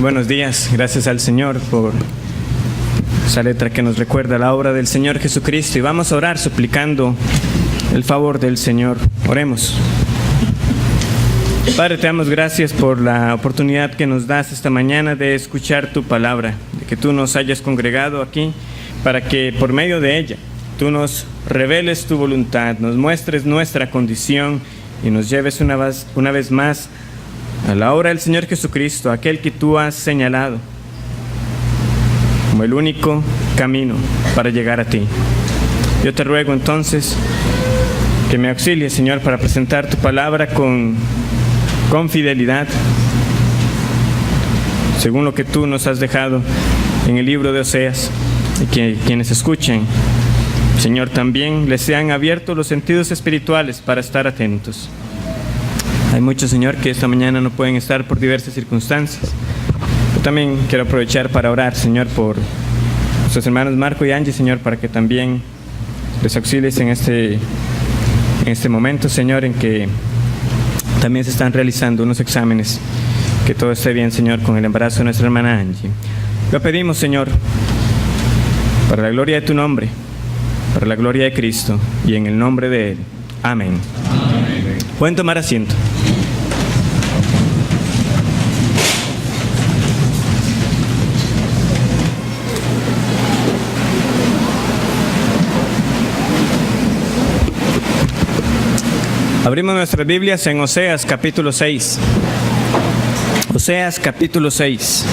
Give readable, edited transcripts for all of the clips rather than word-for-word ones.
Buenos días, gracias al Señor por esa letra que nos recuerda la obra del Señor Jesucristo. Y vamos a orar suplicando el favor del Señor. Oremos. Padre, te damos gracias por la oportunidad que nos das esta mañana de escuchar tu palabra, de que tú nos hayas congregado aquí para que por medio de ella tú nos reveles tu voluntad, nos muestres nuestra condición y nos lleves una vez más a la obra del Señor Jesucristo, aquel que tú has señalado como el único camino para llegar a ti. Yo te ruego entonces que me auxilies, Señor, para presentar tu palabra con fidelidad, según lo que tú nos has dejado en el libro de Oseas, y que quienes escuchen, Señor, también les sean abiertos los sentidos espirituales para estar atentos. Hay muchos, Señor, que esta mañana no pueden estar por diversas circunstancias. Yo también quiero aprovechar para orar, Señor, por nuestros hermanos Marco y Angie, Señor, para que también les auxilies en este momento, Señor, en que también se están realizando unos exámenes. Que todo esté bien, Señor, con el embarazo de nuestra hermana Angie. Lo pedimos, Señor, para la gloria de tu nombre, para la gloria de Cristo y en el nombre de Él. Amén. Amén. Pueden tomar asiento. Abrimos nuestras Biblias en Oseas capítulo 6. Oseas capítulo 6.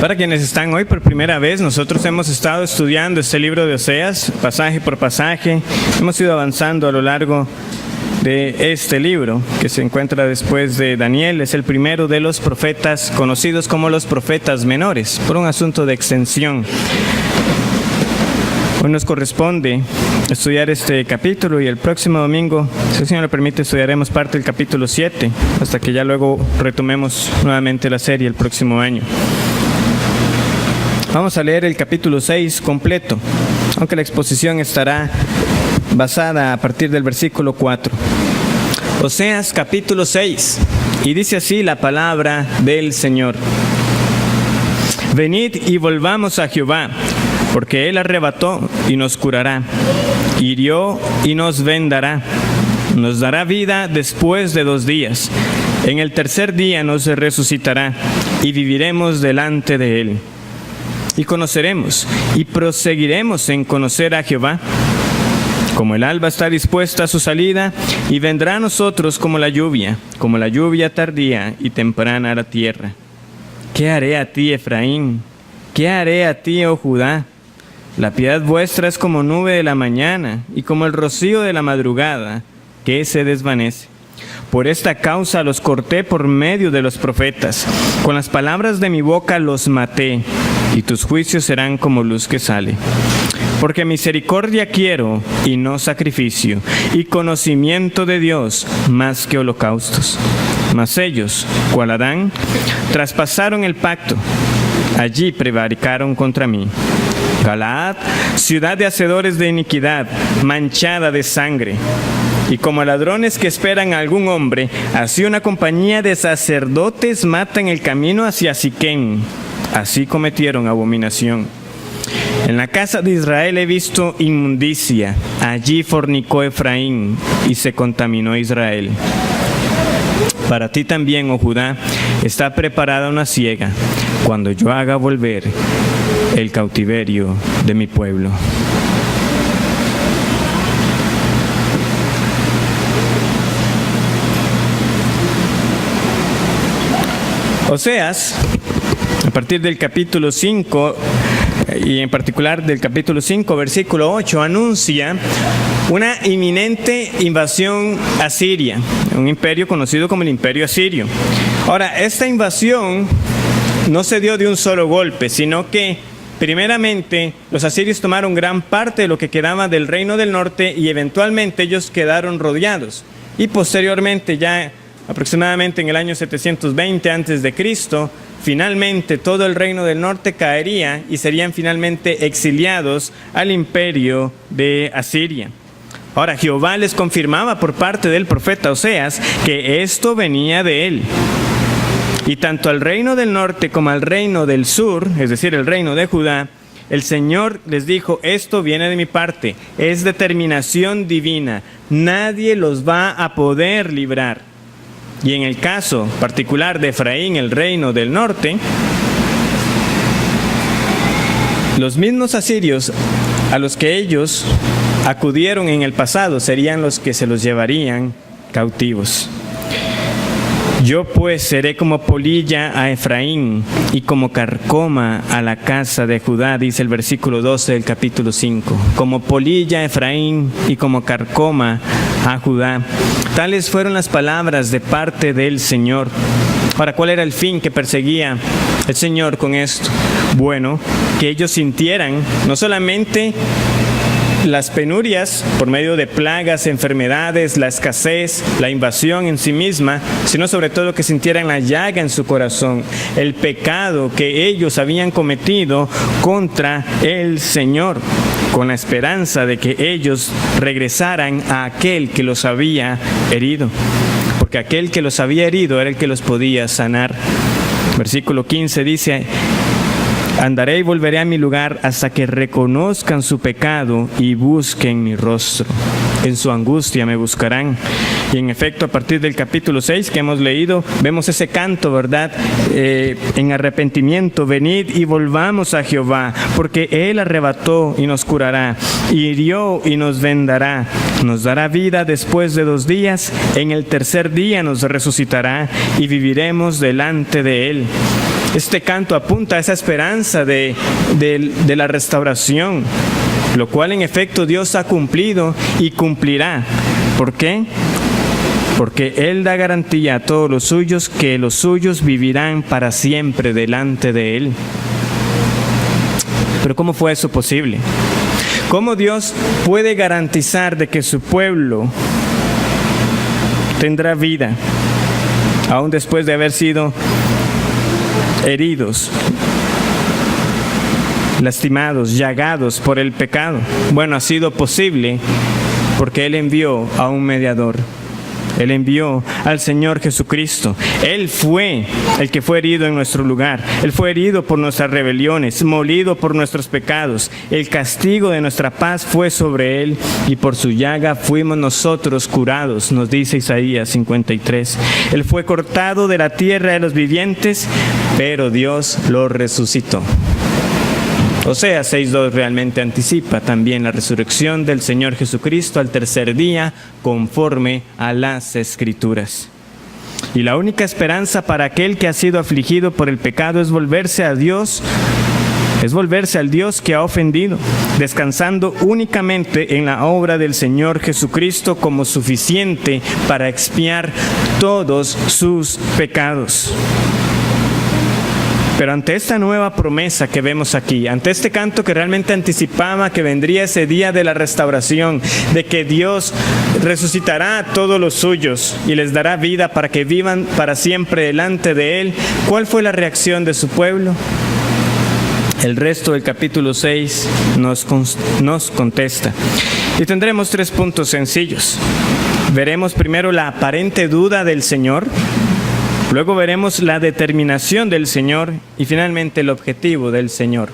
Para quienes están hoy por primera vez, nosotros hemos estado estudiando este libro de Oseas, pasaje por pasaje. Hemos ido avanzando a lo largo de este libro, que se encuentra después de Daniel. Es el primero de los profetas conocidos como los profetas menores, por un asunto de extensión. Hoy nos corresponde estudiar este capítulo y el próximo domingo, si el Señor lo permite, estudiaremos parte del capítulo 7, hasta que ya luego retomemos nuevamente la serie el próximo año. Vamos a leer el capítulo 6 completo, aunque la exposición estará basada a partir del versículo 4. Oseas capítulo 6, y dice así la palabra del Señor. Venid y volvamos a Jehová, porque Él arrebató y nos curará, hirió y nos vendará, nos dará vida después de 2 días. En el tercer día nos resucitará y viviremos delante de Él. Y conoceremos y proseguiremos en conocer a Jehová. Como el alba está dispuesta a su salida, y vendrá a nosotros como la lluvia tardía y temprana a la tierra. ¿Qué haré a ti, Efraín? ¿Qué haré a ti, oh Judá? La piedad vuestra es como nube de la mañana, y como el rocío de la madrugada, que se desvanece. Por esta causa los corté por medio de los profetas. Con las palabras de mi boca los maté, y tus juicios serán como luz que sale. Porque misericordia quiero y no sacrificio, y conocimiento de Dios más que holocaustos. Mas ellos, cual Adán, traspasaron el pacto. Allí prevaricaron contra mí. Galaad, ciudad de hacedores de iniquidad, manchada de sangre. Y como ladrones que esperan a algún hombre, así una compañía de sacerdotes matan el camino hacia Siquén. Así cometieron abominación. En la casa de Israel he visto inmundicia. Allí fornicó Efraín y se contaminó Israel. Para ti también, oh Judá, está preparada una siega, cuando yo haga volver el cautiverio de mi pueblo. Oseas, a partir del capítulo 5, y en particular del capítulo 5, versículo 8, anuncia una inminente invasión asiria, un imperio conocido como el Imperio Asirio. Ahora, esta invasión no se dio de un solo golpe, sino que primeramente los asirios tomaron gran parte de lo que quedaba del reino del norte y eventualmente ellos quedaron rodeados. Y posteriormente, ya aproximadamente en el año 720 a.C., finalmente todo el reino del norte caería y serían finalmente exiliados al imperio de Asiria. Ahora, Jehová les confirmaba por parte del profeta Oseas que esto venía de él. Y tanto al reino del norte como al reino del sur, es decir, el reino de Judá, el Señor les dijo, esto viene de mi parte, es determinación divina, nadie los va a poder librar. Y en el caso particular de Efraín, el reino del norte, los mismos asirios a los que ellos acudieron en el pasado serían los que se los llevarían cautivos. Yo pues seré como polilla a Efraín y como carcoma a la casa de Judá, dice el versículo 12 del capítulo 5. Como polilla a Efraín y como carcoma a Judá. Tales fueron las palabras de parte del Señor. Ahora, ¿cuál era el fin que perseguía el Señor con esto? Bueno, que ellos sintieran no solamente las penurias por medio de plagas, enfermedades, la escasez, la invasión en sí misma, sino sobre todo que sintieran la llaga en su corazón, el pecado que ellos habían cometido contra el Señor, con la esperanza de que ellos regresaran a aquel que los había herido, porque aquel que los había herido era el que los podía sanar. Versículo 15 dice: andaré y volveré a mi lugar hasta que reconozcan su pecado y busquen mi rostro. En su angustia me buscarán. Y en efecto, a partir del capítulo 6 que hemos leído, vemos ese canto, ¿verdad? En arrepentimiento, venid y volvamos a Jehová, porque Él arrebató y nos curará, hirió y nos vendará, nos dará vida después de 2 días, en el tercer día nos resucitará y viviremos delante de Él. Este canto apunta a esa esperanza de la restauración, lo cual en efecto Dios ha cumplido y cumplirá. ¿Por qué? Porque Él da garantía a todos los suyos que los suyos vivirán para siempre delante de Él. Pero ¿cómo fue eso posible? ¿Cómo Dios puede garantizar de que su pueblo tendrá vida, aún después de haber sido heridos, lastimados, llagados por el pecado? Bueno, ha sido posible porque Él envió a un mediador. Él envió al Señor Jesucristo. Él fue el que fue herido en nuestro lugar. Él fue herido por nuestras rebeliones, molido por nuestros pecados. El castigo de nuestra paz fue sobre Él y por su llaga fuimos nosotros curados, nos dice Isaías 53. Él fue cortado de la tierra de los vivientes, pero Dios lo resucitó. Oseas 6:2 realmente anticipa también la resurrección del Señor Jesucristo al tercer día, conforme a las Escrituras. Y la única esperanza para aquel que ha sido afligido por el pecado es volverse a Dios, es volverse al Dios que ha ofendido, descansando únicamente en la obra del Señor Jesucristo como suficiente para expiar todos sus pecados. Pero ante esta nueva promesa que vemos aquí, ante este canto que realmente anticipaba que vendría ese día de la restauración, de que Dios resucitará a todos los suyos y les dará vida para que vivan para siempre delante de Él, ¿cuál fue la reacción de su pueblo? El resto del capítulo 6 nos contesta. Y tendremos 3 puntos sencillos. Veremos primero la aparente duda del Señor. Luego veremos la determinación del Señor y finalmente el objetivo del Señor.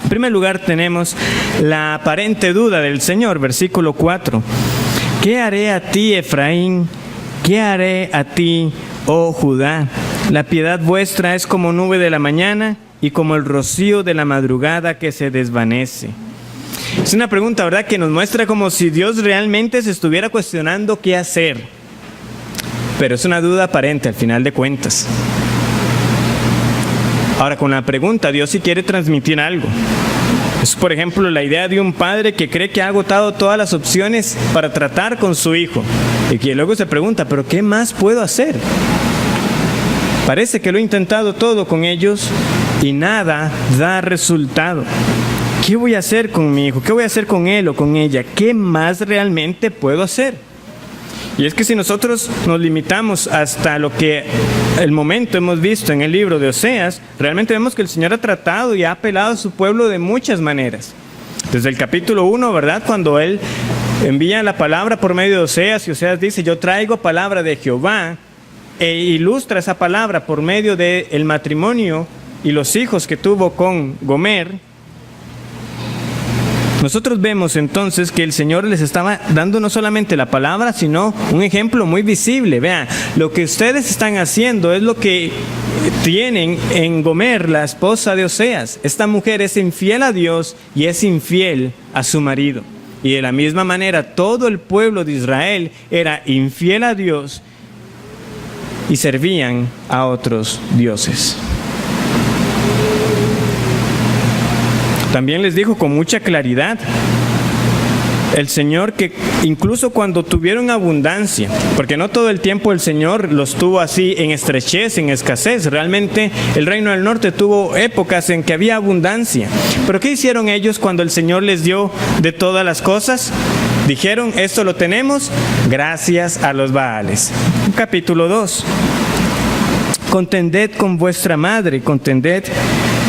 En primer lugar tenemos la aparente duda del Señor, versículo 4. ¿Qué haré a ti, Efraín? ¿Qué haré a ti, oh Judá? La piedad vuestra es como nube de la mañana y como el rocío de la madrugada que se desvanece. Es una pregunta, ¿verdad?, que nos muestra como si Dios realmente se estuviera cuestionando qué hacer. Pero es una duda aparente al final de cuentas. Ahora, con la pregunta, Dios sí quiere transmitir algo. Es, por ejemplo, la idea de un padre que cree que ha agotado todas las opciones para tratar con su hijo y que luego se pregunta, ¿pero qué más puedo hacer? Parece que lo he intentado todo con ellos y nada da resultado. ¿Qué voy a hacer con mi hijo? ¿Qué voy a hacer con él o con ella? ¿Qué más realmente puedo hacer? Y es que si nosotros nos limitamos hasta lo que el momento hemos visto en el libro de Oseas, realmente vemos que el Señor ha tratado y ha apelado a su pueblo de muchas maneras. Desde el capítulo 1, ¿verdad? Cuando Él envía la palabra por medio de Oseas, y Oseas dice, yo traigo palabra de Jehová, e ilustra esa palabra por medio del matrimonio y los hijos que tuvo con Gomer. Nosotros vemos entonces que el Señor les estaba dando no solamente la palabra, sino un ejemplo muy visible. Vean, lo que ustedes están haciendo es lo que tienen en Gomer, la esposa de Oseas. Esta mujer es infiel a Dios y es infiel a su marido. Y de la misma manera, todo el pueblo de Israel era infiel a Dios y servían a otros dioses. También les dijo con mucha claridad el Señor que incluso cuando tuvieron abundancia, porque no todo el tiempo el Señor los tuvo así en estrechez, en escasez, realmente el reino del norte tuvo épocas en que había abundancia. Pero ¿qué hicieron ellos cuando el Señor les dio de todas las cosas? Dijeron, esto lo tenemos gracias a los Baales. Capítulo 2. Contended con vuestra madre, contended,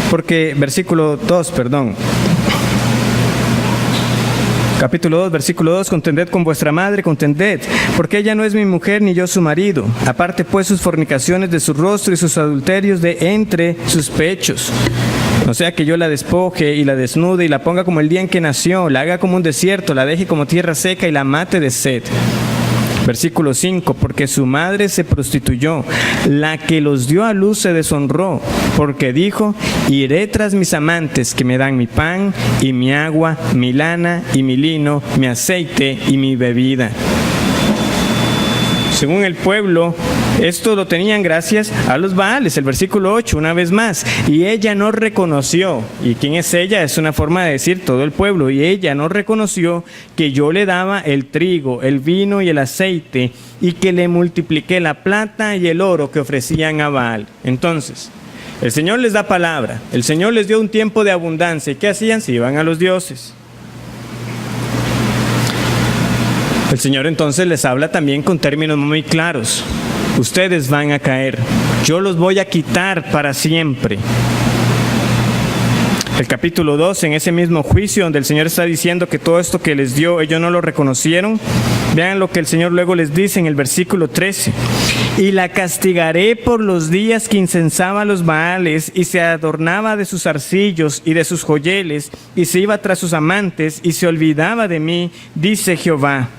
porque versículo 2, perdón. Capítulo 2, versículo 2, contended con vuestra madre, contended, porque ella no es mi mujer ni yo su marido. Aparte pues sus fornicaciones de su rostro y sus adulterios de entre sus pechos. No sea que yo la despoje y la desnude y la ponga como el día en que nació, la haga como un desierto, la deje como tierra seca y la mate de sed. Versículo 5, porque su madre se prostituyó, la que los dio a luz se deshonró, porque dijo, iré tras mis amantes que me dan mi pan y mi agua, mi lana y mi lino, mi aceite y mi bebida. Según el pueblo, esto lo tenían gracias a los Baales. El versículo 8, una vez más, y ella no reconoció, ¿y quién es ella? Es una forma de decir todo el pueblo, y ella no reconoció que yo le daba el trigo, el vino y el aceite, y que le multipliqué la plata y el oro que ofrecían a Baal. Entonces, el Señor les da palabra, el Señor les dio un tiempo de abundancia, ¿y qué hacían? Se iban a los dioses. El Señor entonces les habla también con términos muy claros. Ustedes van a caer, yo los voy a quitar para siempre. El capítulo 2, en ese mismo juicio donde el Señor está diciendo que todo esto que les dio, ellos no lo reconocieron. Vean lo que el Señor luego les dice en el versículo 13. Y la castigaré por los días que incensaba a los Baales y se adornaba de sus arcillos y de sus joyeles y se iba tras sus amantes y se olvidaba de mí, dice Jehová.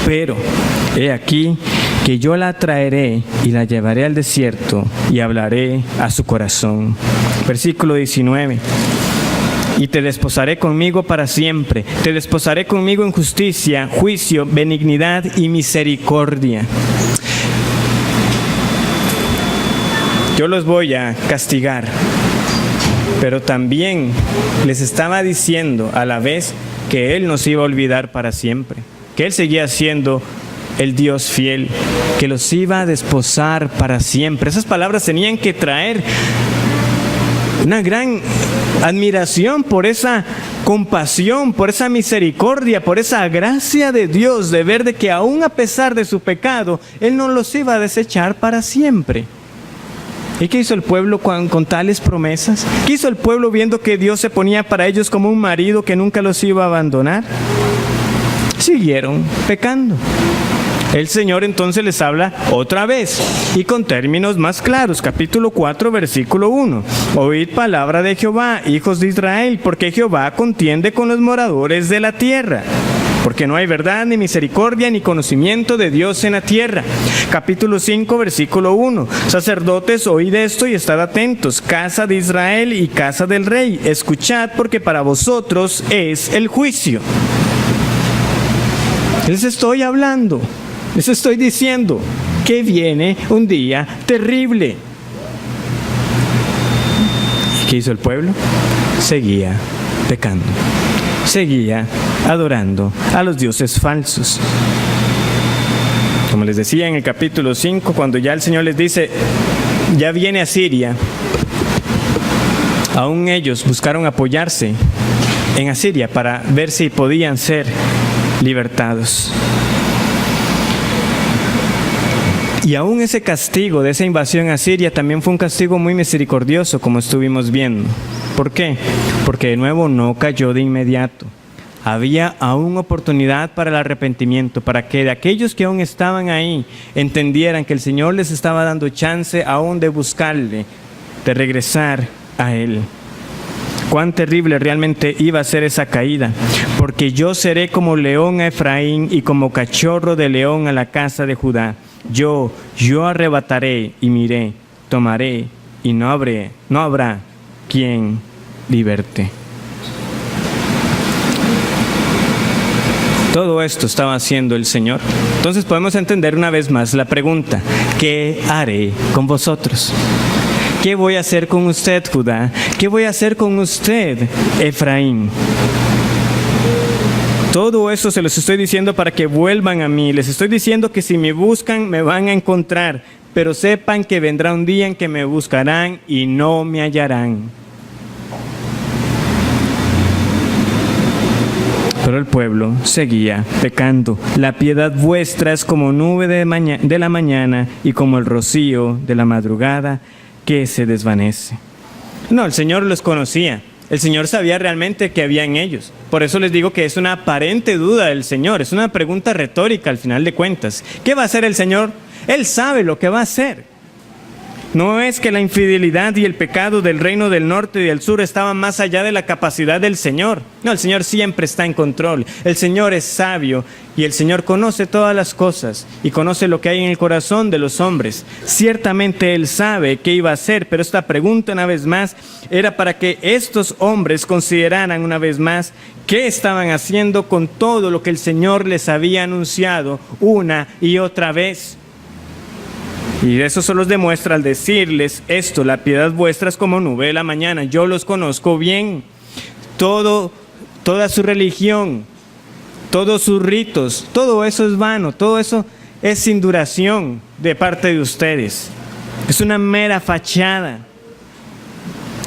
Pero he aquí que yo la traeré y la llevaré al desierto y hablaré a su corazón. Versículo 19. Y te desposaré conmigo para siempre, te desposaré conmigo en justicia, juicio, benignidad y misericordia. Yo los voy a castigar, pero también les estaba diciendo a la vez que Él nos iba a olvidar para siempre, que Él seguía siendo el Dios fiel, que los iba a desposar para siempre. Esas palabras tenían que traer una gran admiración por esa compasión, por esa misericordia, por esa gracia de Dios, de ver de que aún a pesar de su pecado, Él no los iba a desechar para siempre. ¿Y qué hizo el pueblo con tales promesas? ¿Qué hizo el pueblo viendo que Dios se ponía para ellos como un marido que nunca los iba a abandonar? Siguieron pecando. El Señor entonces les habla otra vez y con términos más claros. Capítulo 4, versículo 1. Oíd palabra de Jehová, hijos de Israel, porque Jehová contiende con los moradores de la tierra. Porque no hay verdad, ni misericordia, ni conocimiento de Dios en la tierra. Capítulo 5, versículo 1. Sacerdotes, oíd esto y estad atentos. Casa de Israel y casa del rey, escuchad, porque para vosotros es el juicio. Les estoy hablando, les estoy diciendo que viene un día terrible. ¿Y qué hizo el pueblo? Seguía pecando, seguía adorando a los dioses falsos. Como les decía en el capítulo 5, cuando ya el Señor les dice, ya viene Asiria, aún ellos buscaron apoyarse en Asiria para ver si podían ser libertados. Y aún ese castigo de esa invasión a Siria también fue un castigo muy misericordioso, como estuvimos viendo. ¿Por qué? Porque de nuevo no cayó de inmediato. Había aún oportunidad para el arrepentimiento, para que de aquellos que aún estaban ahí entendieran que el Señor les estaba dando chance aún de buscarle, de regresar a Él. Cuán terrible realmente iba a ser esa caída, porque yo seré como león a Efraín y como cachorro de león a la casa de Judá. Yo arrebataré y miré, tomaré y no habrá quien liberte. Todo esto estaba haciendo el Señor. Entonces podemos entender una vez más la pregunta: ¿qué haré con vosotros? ¿Qué voy a hacer con usted, Judá? ¿Qué voy a hacer con usted, Efraín? Todo eso se los estoy diciendo para que vuelvan a mí. Les estoy diciendo que si me buscan, me van a encontrar. Pero sepan que vendrá un día en que me buscarán y no me hallarán. Pero el pueblo seguía pecando. La piedad vuestra es como nube de la mañana y como el rocío de la madrugada que se desvanece. No, el Señor los conocía. El Señor sabía realmente qué había en ellos. Por eso les digo que es una aparente duda del Señor. Es una pregunta retórica al final de cuentas. ¿Qué va a hacer el Señor? Él sabe lo que va a hacer. No es que la infidelidad y el pecado del reino del norte y del sur estaban más allá de la capacidad del Señor. No, el Señor siempre está en control. El Señor es sabio y el Señor conoce todas las cosas y conoce lo que hay en el corazón de los hombres. Ciertamente Él sabe qué iba a hacer, pero esta pregunta una vez más era para que estos hombres consideraran una vez más qué estaban haciendo con todo lo que el Señor les había anunciado una y otra vez. Y eso se los demuestra al decirles esto: la piedad vuestra es como nube de la mañana. Yo los conozco bien. Toda su religión, todos sus ritos, todo eso es vano, todo eso es sin duración de parte de ustedes. Es una mera fachada.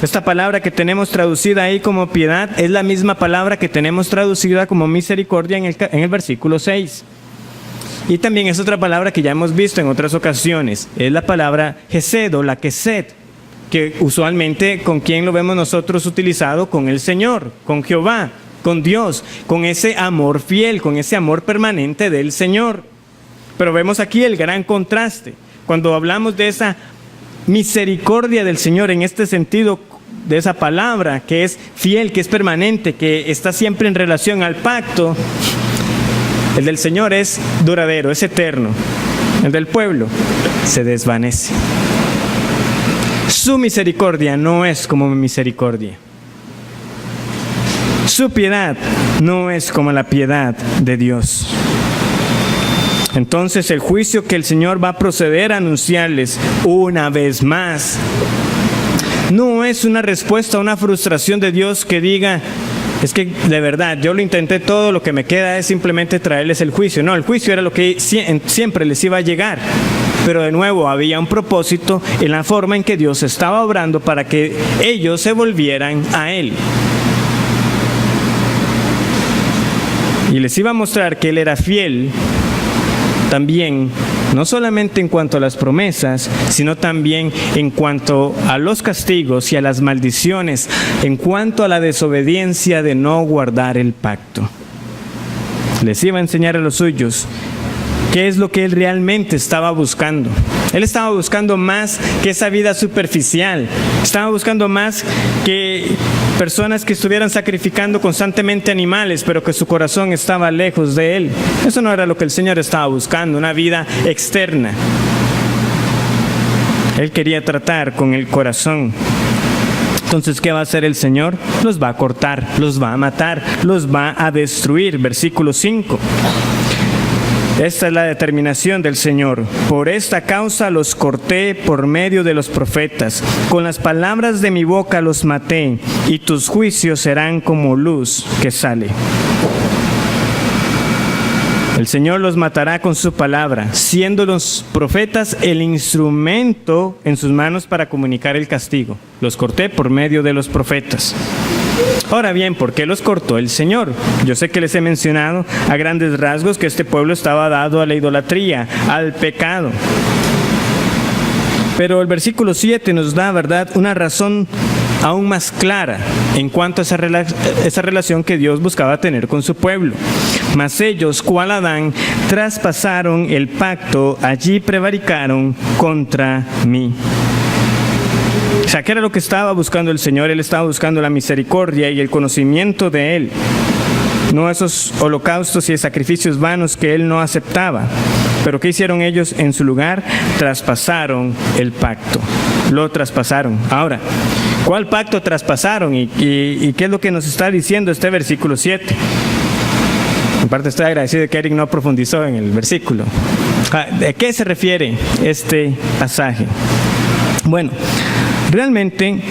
Esta palabra que tenemos traducida ahí como piedad es la misma palabra que tenemos traducida como misericordia en el versículo 6. Y también es otra palabra que ya hemos visto en otras ocasiones. Es la palabra Hesed o la Kesed, que usualmente con quién lo vemos nosotros utilizado: con el Señor, con Jehová, con Dios, con ese amor fiel, con ese amor permanente del Señor. Pero vemos aquí el gran contraste. Cuando hablamos de esa misericordia del Señor en este sentido, de esa palabra que es fiel, que es permanente, que está siempre en relación al pacto, el del Señor es duradero, es eterno. El del pueblo se desvanece. Su misericordia no es como mi misericordia. Su piedad no es como la piedad de Dios. Entonces el juicio que el Señor va a proceder a anunciarles una vez más no es una respuesta a una frustración de Dios que diga: es que de verdad yo lo intenté todo, lo que me queda es simplemente traerles el juicio. No, el juicio era lo que siempre les iba a llegar. Pero de nuevo había un propósito en la forma en que Dios estaba obrando para que ellos se volvieran a Él. Y les iba a mostrar que Él era fiel también, no solamente en cuanto a las promesas, sino también en cuanto a los castigos y a las maldiciones, en cuanto a la desobediencia de no guardar el pacto. Les iba a enseñar a los suyos qué es lo que Él realmente estaba buscando. Él estaba buscando más que esa vida superficial. Estaba buscando más que personas que estuvieran sacrificando constantemente animales, pero que su corazón estaba lejos de Él. Eso no era lo que el Señor estaba buscando, una vida externa. Él quería tratar con el corazón. Entonces, ¿qué va a hacer el Señor? Los va a cortar, los va a matar, los va a destruir. Versículo 5. Esta es la determinación del Señor. Por esta causa los corté por medio de los profetas. Con las palabras de mi boca los maté, y tus juicios serán como luz que sale. El Señor los matará con su palabra, siendo los profetas el instrumento en sus manos para comunicar el castigo. Los corté por medio de los profetas. Ahora bien, ¿por qué los cortó el Señor? Yo sé que les he mencionado a grandes rasgos que este pueblo estaba dado a la idolatría, al pecado. Pero el versículo 7 nos da, ¿verdad?, una razón aún más clara en cuanto a esa relación que Dios buscaba tener con su pueblo. Mas ellos, cual Adán, traspasaron el pacto, allí prevaricaron contra mí. O sea, ¿qué era lo que estaba buscando el Señor? Él estaba buscando la misericordia y el conocimiento de Él. No esos holocaustos y sacrificios vanos que Él no aceptaba. Pero ¿qué hicieron ellos en su lugar? Traspasaron el pacto. Lo traspasaron. Ahora, ¿cuál pacto traspasaron? ¿Y qué es lo que nos está diciendo este versículo 7? En parte estoy agradecido de que Eric no profundizó en el versículo. ¿De qué se refiere este pasaje? Bueno, realmente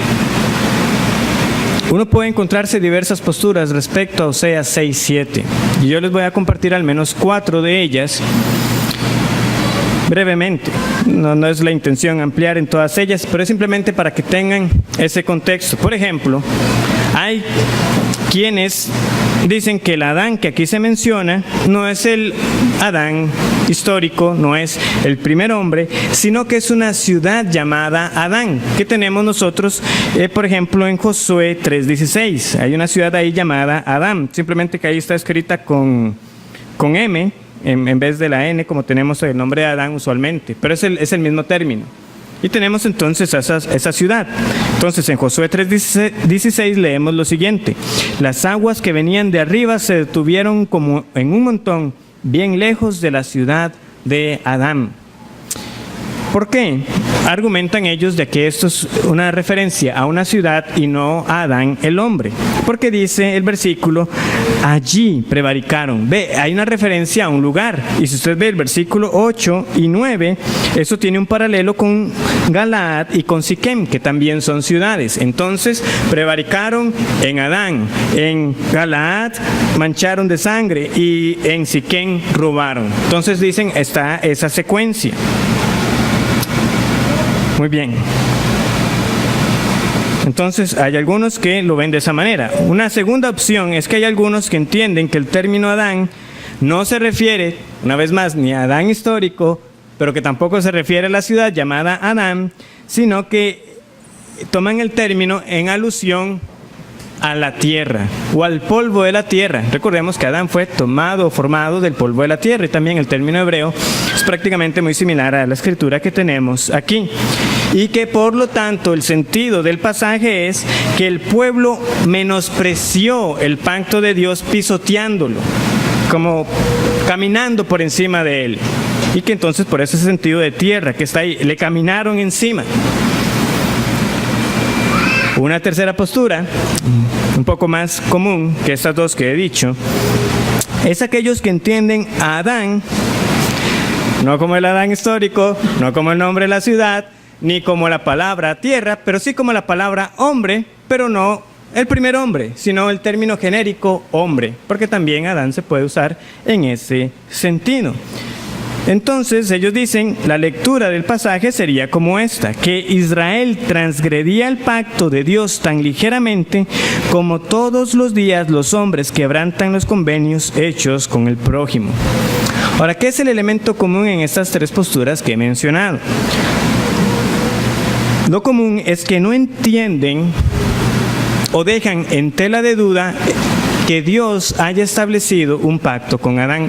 uno puede encontrarse diversas posturas respecto a Oseas 6:7. Y yo les voy a compartir al menos 4 de ellas brevemente. No es la intención ampliar en todas ellas, pero es simplemente para que tengan ese contexto. Por ejemplo, hay quienes dicen que el Adán que aquí se menciona no es el Adán histórico, no es el primer hombre, sino que es una ciudad llamada Adán, que tenemos nosotros, por ejemplo, en Josué 3:16. Hay una ciudad ahí llamada Adán, simplemente que ahí está escrita con M, en vez de la N, como tenemos el nombre de Adán usualmente, pero es el mismo término. Y tenemos entonces esa ciudad. Entonces en Josué 3:16 leemos lo siguiente: las aguas que venían de arriba se detuvieron como en un montón, bien lejos de la ciudad de Adán. ¿Por qué? Argumentan ellos de que esto es una referencia a una ciudad y no a Adán el hombre. Porque dice el versículo, allí prevaricaron. Ve, hay una referencia a un lugar. Y si usted ve el versículo 8 y 9, eso tiene un paralelo con Galaad y con Siquem, que también son ciudades. Entonces, prevaricaron en Adán, en Galaad mancharon de sangre y en Siquem robaron. Entonces dicen, está esa secuencia. Muy bien. Entonces hay algunos que lo ven de esa manera. Una segunda opción es que hay algunos que entienden que el término Adán no se refiere, una vez más, ni a Adán histórico, pero que tampoco se refiere a la ciudad llamada Adán, sino que toman el término en alusión a la tierra o al polvo de la tierra. Recordemos que Adán fue tomado o formado del polvo de la tierra, y también el término hebreo es prácticamente muy similar a la escritura que tenemos aquí, y que por lo tanto el sentido del pasaje es que el pueblo menospreció el pacto de Dios pisoteándolo, como caminando por encima de él, y que entonces por ese sentido de tierra que está ahí, le caminaron encima. Una tercera postura, un poco más común que estas dos que he dicho, es aquellos que entienden a Adán no como el Adán histórico, no como el nombre de la ciudad, ni como la palabra tierra, pero sí como la palabra hombre, pero no el primer hombre, sino el término genérico hombre, porque también Adán se puede usar en ese sentido. Entonces ellos dicen, la lectura del pasaje sería como esta, que Israel transgredía el pacto de Dios tan ligeramente como todos los días los hombres quebrantan los convenios hechos con el prójimo. Ahora, ¿qué es el elemento común en estas tres posturas que he mencionado? Lo común es que no entienden o dejan en tela de duda que Dios haya establecido un pacto con Adán.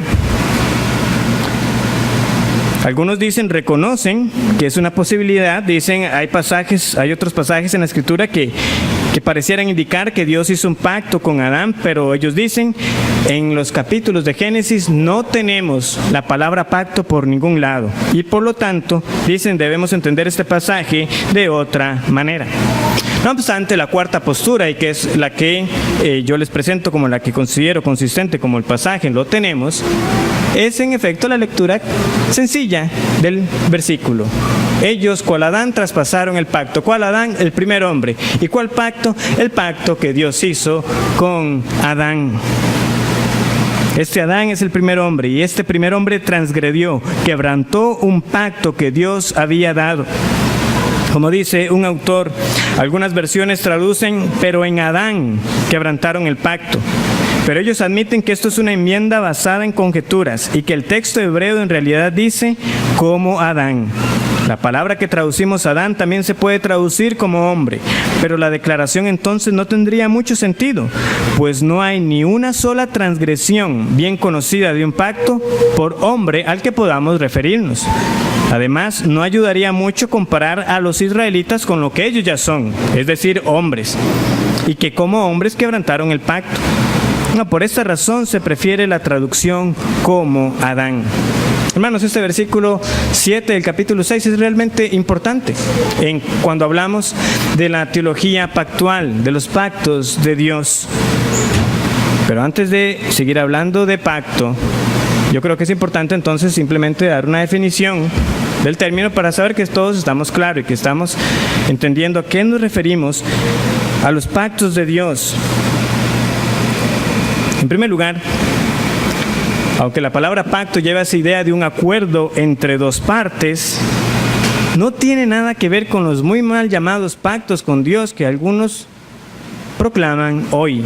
Algunos dicen, reconocen que es una posibilidad, dicen, hay otros pasajes en la Escritura que parecieran indicar que Dios hizo un pacto con Adán, pero ellos dicen, en los capítulos de Génesis no tenemos la palabra pacto por ningún lado, y por lo tanto, dicen, debemos entender este pasaje de otra manera. No obstante, la cuarta postura, y que es la que yo les presento como la que considero consistente como el pasaje lo tenemos, es en efecto la lectura sencilla del versículo. Ellos, cual Adán, traspasaron el pacto. ¿Cuál Adán? El primer hombre. ¿Y cuál pacto? El pacto que Dios hizo con Adán. Este Adán es el primer hombre, y este primer hombre transgredió, quebrantó un pacto que Dios había dado. Como dice un autor, algunas versiones traducen, pero en Adán quebrantaron el pacto. Pero ellos admiten que esto es una enmienda basada en conjeturas y que el texto hebreo en realidad dice como Adán. La palabra que traducimos Adán también se puede traducir como hombre, pero la declaración entonces no tendría mucho sentido, pues no hay ni una sola transgresión bien conocida de un pacto por hombre al que podamos referirnos. Además, no ayudaría mucho comparar a los israelitas con lo que ellos ya son, es decir, hombres, y que como hombres quebrantaron el pacto. No, por esta razón se prefiere la traducción como Adán. Hermanos, este versículo 7 del capítulo 6 es realmente importante cuando hablamos de la teología pactual, de los pactos de Dios. Pero antes de seguir hablando de pacto, yo creo que es importante entonces simplemente dar una definición del término para saber que todos estamos claros y que estamos entendiendo a qué nos referimos a los pactos de Dios. En primer lugar, aunque la palabra pacto lleva esa idea de un acuerdo entre dos partes, no tiene nada que ver con los muy mal llamados pactos con Dios que algunos proclaman hoy.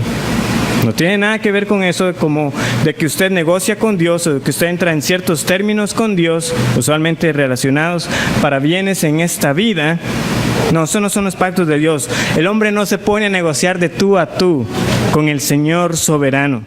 No tiene nada que ver con eso como de que usted negocia con Dios o de que usted entra en ciertos términos con Dios, usualmente relacionados para bienes en esta vida. No, eso no son los pactos de Dios. El hombre no se pone a negociar de tú a tú con el Señor soberano.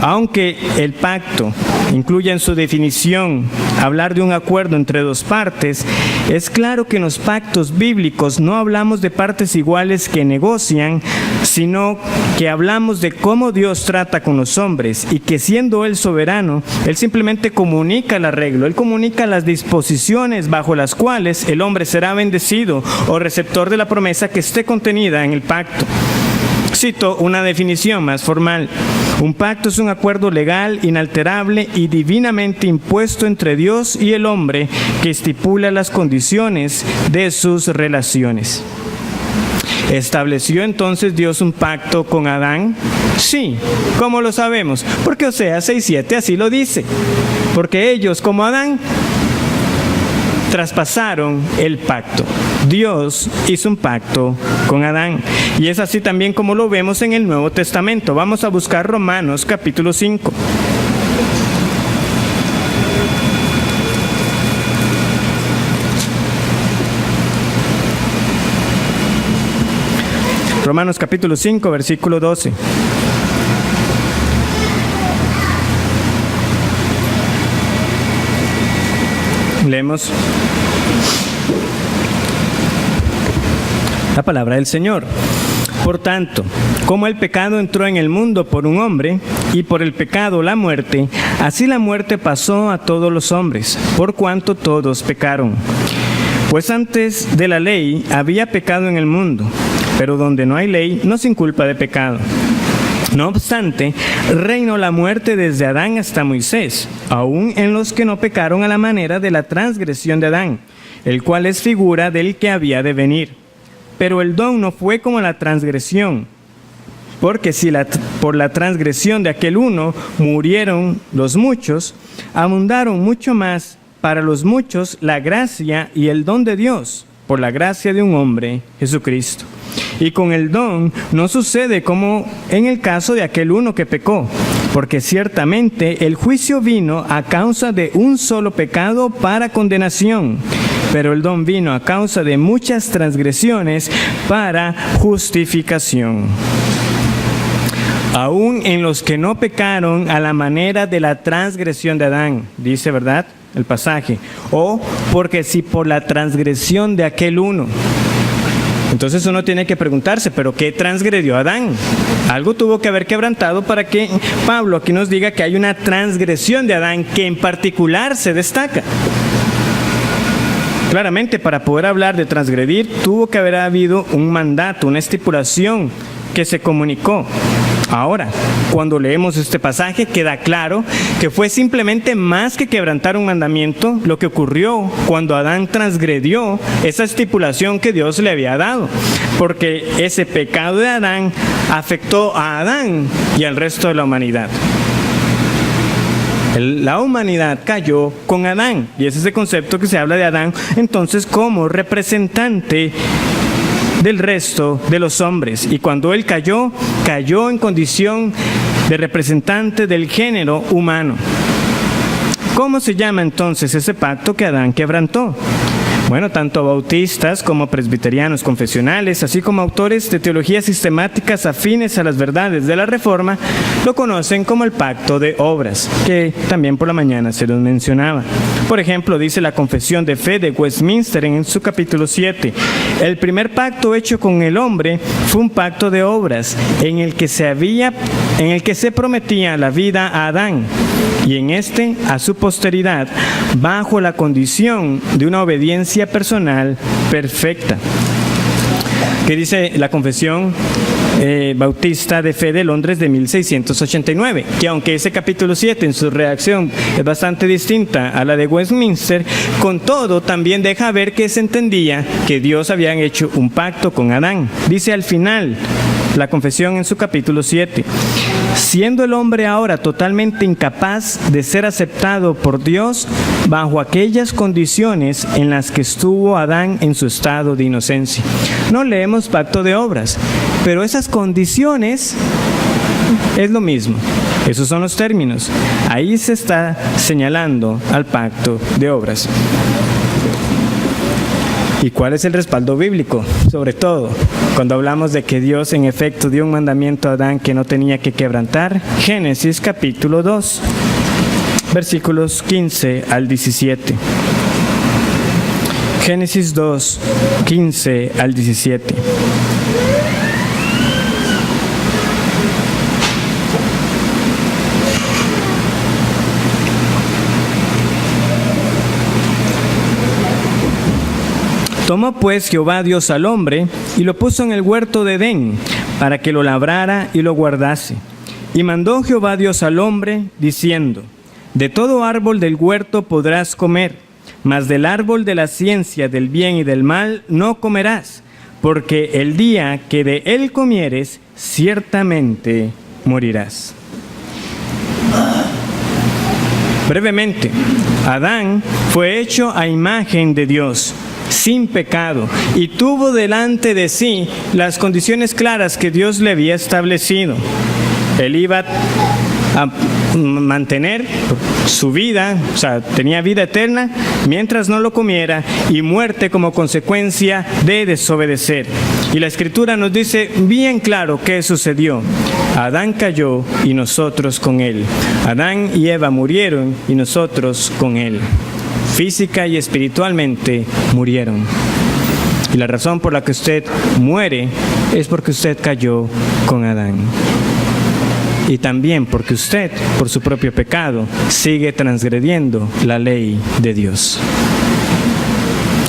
Aunque el pacto incluye en su definición hablar de un acuerdo entre dos partes, es claro que en los pactos bíblicos no hablamos de partes iguales que negocian, sino que hablamos de cómo Dios trata con los hombres y que siendo Él soberano, Él simplemente comunica el arreglo, Él comunica las disposiciones bajo las cuales el hombre será bendecido o receptor de la promesa que esté contenida en el pacto. Cito una definición más formal. Un pacto es un acuerdo legal, inalterable y divinamente impuesto entre Dios y el hombre que estipula las condiciones de sus relaciones. ¿Estableció entonces Dios un pacto con Adán? Sí. ¿Cómo lo sabemos? Porque Oseas 6:7 así lo dice. Porque ellos, como Adán, traspasaron el pacto. Dios hizo un pacto con Adán. Y es así también como lo vemos en el Nuevo Testamento. Vamos a buscar Romanos capítulo 5. Romanos capítulo 5, versículo 12. Leemos la palabra del Señor. Por tanto, como el pecado entró en el mundo por un hombre, y por el pecado la muerte, así la muerte pasó a todos los hombres, por cuanto todos pecaron. Pues antes de la ley había pecado en el mundo, pero donde no hay ley no se inculpa de pecado. No obstante, reinó la muerte desde Adán hasta Moisés, aun en los que no pecaron a la manera de la transgresión de Adán, el cual es figura del que había de venir. Pero el don no fue como la transgresión, porque si por la transgresión de aquel uno murieron los muchos, abundaron mucho más para los muchos la gracia y el don de Dios, por la gracia de un hombre, Jesucristo. Y con el don no sucede como en el caso de aquel uno que pecó, porque ciertamente el juicio vino a causa de un solo pecado para condenación, pero el don vino a causa de muchas transgresiones para justificación. Aún en los que no pecaron a la manera de la transgresión de Adán, dice, ¿verdad?, el pasaje, o porque si por la transgresión de aquel uno. Entonces uno tiene que preguntarse, ¿pero qué transgredió Adán? Algo tuvo que haber quebrantado para que Pablo aquí nos diga que hay una transgresión de Adán que en particular se destaca. Claramente, para poder hablar de transgredir, tuvo que haber habido un mandato, una estipulación que se comunicó. Ahora, cuando leemos este pasaje, queda claro que fue simplemente más que quebrantar un mandamiento lo que ocurrió cuando Adán transgredió esa estipulación que Dios le había dado, porque ese pecado de Adán afectó a Adán y al resto de la humanidad. La humanidad cayó con Adán, y ese es el concepto que se habla de Adán entonces como representante del resto de los hombres. Y cuando él cayó en condición de representante del género humano. ¿Cómo se llama entonces ese pacto que Adán quebrantó? Bueno, tanto bautistas como presbiterianos confesionales, así como autores de teologías sistemáticas afines a las verdades de la Reforma, lo conocen como el pacto de obras, que también por la mañana se los mencionaba. Por ejemplo, dice la Confesión de Fe de Westminster en su capítulo 7, el primer pacto hecho con el hombre fue un pacto de obras en el que se prometía la vida a Adán y en este a su posteridad bajo la condición de una obediencia personal perfecta. ¿Qué dice la Confesión Bautista de Fe de Londres de 1689? Que aunque ese capítulo 7 en su redacción es bastante distinta a la de Westminster, con todo también deja ver que se entendía que Dios había hecho un pacto con Adán. Dice al final la Confesión en su capítulo 7, siendo el hombre ahora totalmente incapaz de ser aceptado por Dios bajo aquellas condiciones en las que estuvo Adán en su estado de inocencia. No leemos pacto de obras, pero esas condiciones es lo mismo. Esos son los términos. Ahí se está señalando al pacto de obras. ¿Y cuál es el respaldo bíblico? Sobre todo, cuando hablamos de que Dios en efecto dio un mandamiento a Adán que no tenía que quebrantar. Génesis capítulo 2, versículos 15 al 17. Génesis 2, 15 al 17. Tomó pues Jehová Dios al hombre y lo puso en el huerto de Edén para que lo labrara y lo guardase. Y mandó Jehová Dios al hombre diciendo, de todo árbol del huerto podrás comer, mas del árbol de la ciencia del bien y del mal no comerás, porque el día que de él comieres, ciertamente morirás. Brevemente, Adán fue hecho a imagen de Dios, sin pecado, y tuvo delante de sí las condiciones claras que Dios le había establecido. Él iba a mantener su vida, o sea, tenía vida eterna mientras no lo comiera, y muerte como consecuencia de desobedecer. Y la Escritura nos dice bien claro qué sucedió. Adán cayó y nosotros con él. Adán y Eva murieron y nosotros con él. Física y espiritualmente murieron. Y la razón por la que usted muere es porque usted cayó con Adán. Y también porque usted, por su propio pecado, sigue transgrediendo la ley de Dios.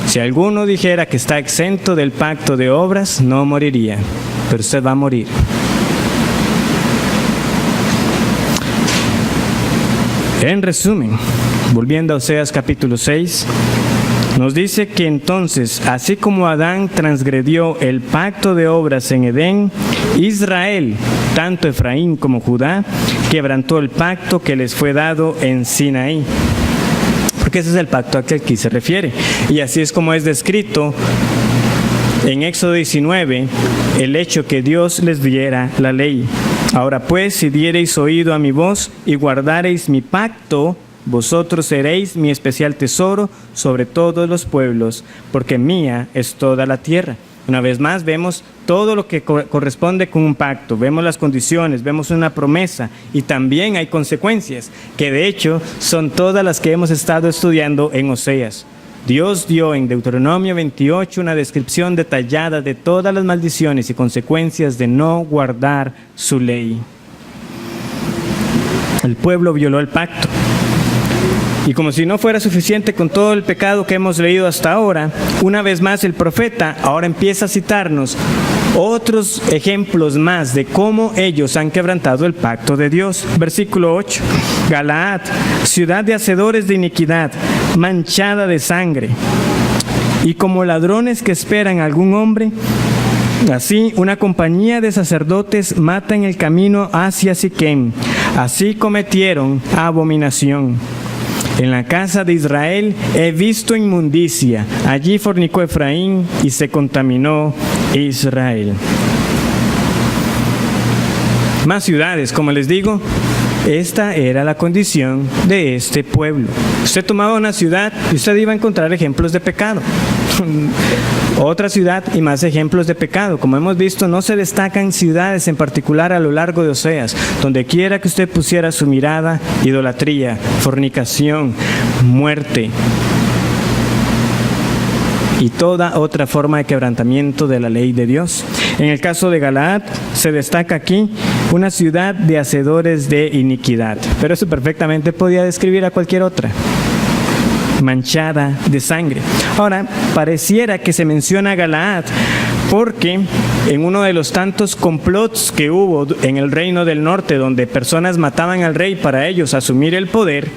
Si alguno dijera que está exento del pacto de obras, no moriría, pero usted va a morir. En resumen, volviendo a Oseas capítulo 6, nos dice que entonces, así como Adán transgredió el pacto de obras en Edén, Israel, tanto Efraín como Judá, quebrantó el pacto que les fue dado en Sinaí. Porque ese es el pacto al que aquí se refiere. Y así es como es descrito en Éxodo 19, el hecho que Dios les diera la ley. Ahora pues, si diereis oído a mi voz y guardareis mi pacto, vosotros seréis mi especial tesoro sobre todos los pueblos, porque mía es toda la tierra. Una vez más vemos todo lo que corresponde con un pacto, vemos las condiciones, vemos una promesa y también hay consecuencias, que de hecho son todas las que hemos estado estudiando en Oseas. Dios dio en Deuteronomio 28 una descripción detallada de todas las maldiciones y consecuencias de no guardar su ley. El pueblo violó el pacto. Y como si no fuera suficiente con todo el pecado que hemos leído hasta ahora, una vez más el profeta ahora empieza a citarnos otros ejemplos más de cómo ellos han quebrantado el pacto de Dios. Versículo 8. Galaad, ciudad de hacedores de iniquidad, manchada de sangre. Y como ladrones que esperan a algún hombre, así una compañía de sacerdotes mata en el camino hacia Siquem Así cometieron abominación. En la casa de Israel he visto inmundicia. Allí fornicó Efraín y se contaminó Israel. Más ciudades, como les digo, esta era la condición de este pueblo. Usted tomaba una ciudad y usted iba a encontrar ejemplos de pecado. Otra ciudad y más ejemplos de pecado. Como hemos visto, no se destacan ciudades en particular a lo largo de Oseas. Donde quiera que usted pusiera su mirada, idolatría, fornicación, muerte y toda otra forma de quebrantamiento de la ley de Dios. En el caso de Galaad, se destaca aquí una ciudad de hacedores de iniquidad. Pero eso perfectamente podía describir a cualquier otra. Manchada de sangre. Ahora, pareciera que se menciona Galaad porque en uno de los tantos complots que hubo en el reino del norte, donde personas mataban al rey para ellos asumir el poder,